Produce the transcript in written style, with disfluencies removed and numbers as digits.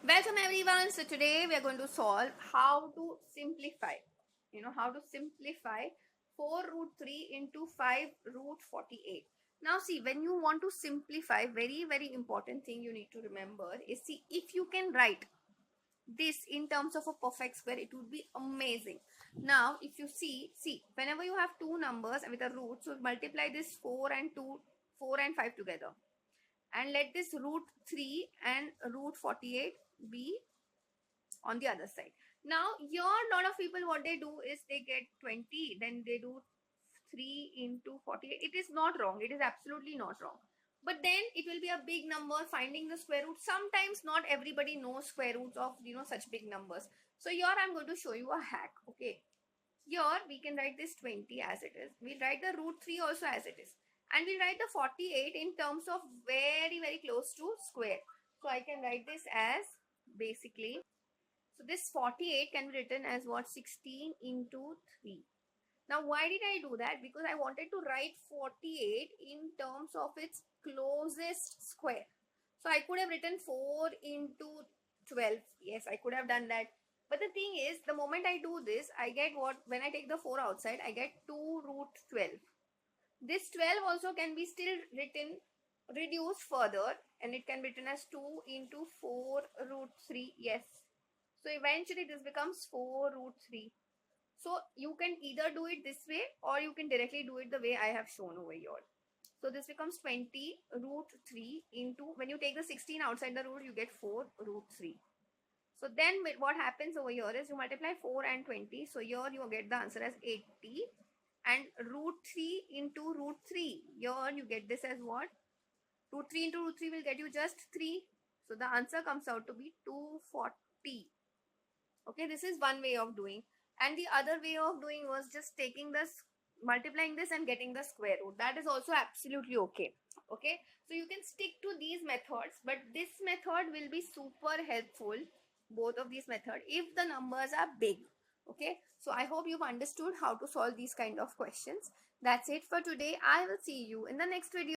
Welcome everyone. So today we are going to solve how to simplify. How to simplify 4 root 3 into 5 root 48. Now see, when you want to simplify, very important thing you need to remember is, see, if you can write this in terms of a perfect square, it would be amazing. Now if you see, whenever you have two numbers with a root, so multiply this 4 and 2, 4 and 5 together, and let this root 3 and root 48 be on the other side. Now here a lot of people, what they do is they get 20, then they do 3 into 48. It is not wrong, it is absolutely not wrong, but then it will be a big number. Finding the square root, sometimes not everybody knows square roots of such big numbers. So here I'm going to show you a hack. Okay, here we can write this 20 as it is, we'll write the root 3 also as it is, and we'll write the 48 in terms of very close to square. So I can write this as, basically, so this 48 can be written as what? 16 into 3. Now why did I do that? Because I wanted to write 48 in terms of its closest square. So I could have written 4 into 12. Yes, I could have done that. But the thing is, the moment I do this, I get what? When I take the 4 outside, I get 2 root 12. This 12 also can be still written, reduced further, and it can be written as 2 into 4 root 3. Yes. So eventually this becomes 4 root 3. So you can either do it this way or you can directly do it the way I have shown over here. So this becomes 20 root 3 into, when you take the 16 outside the root, you get 4 root 3. So then what happens over here is you multiply 4 and 20. So here you get the answer as 80. And root 3 into root 3. Here you get this as what? Root 3 into root 3 will get you just 3. So the answer comes out to be 240. Okay, this is one way of doing. And the other way of doing was just taking this, multiplying this and getting the square root. That is also absolutely okay. Okay, so you can stick to these methods, but this method will be super helpful, both of these methods, if the numbers are big. Okay, so I hope you've understood how to solve these kind of questions. That's it for today. I will see you in the next video.